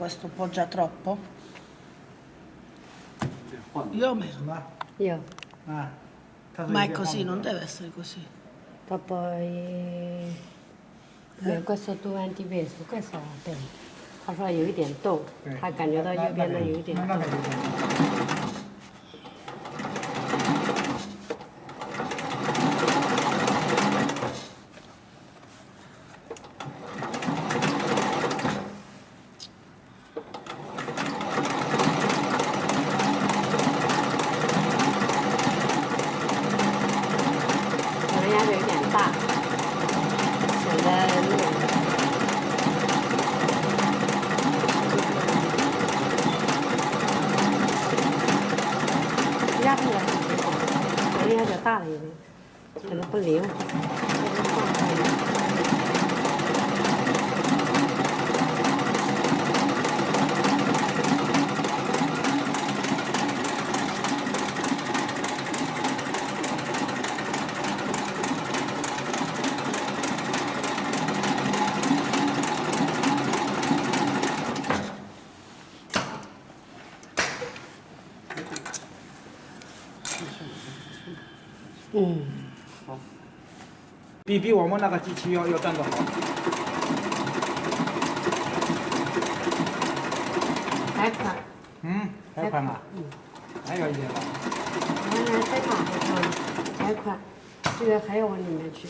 questo poggia troppo? Io ho meno. Io. Ma è così, non deve essere così. Poi questo 20 peso， questo 对，他说有一点冻，他感觉到右边的有一点冻。可能压有点大，显得那个。压出来是挺好的，可能压点大了一点，可能不灵。好，比我们那个机器要干得好。还宽。还宽啊？还要一点吧。原来再大还宽，这个还要往里面去。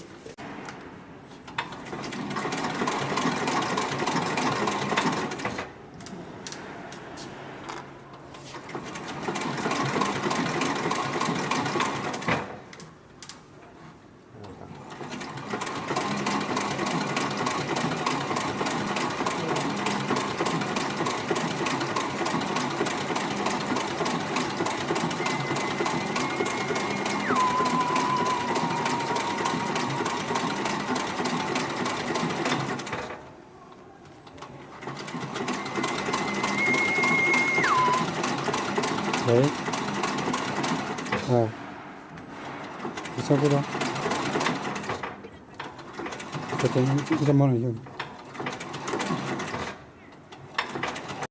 喂，差不多，再等一点，忙了就。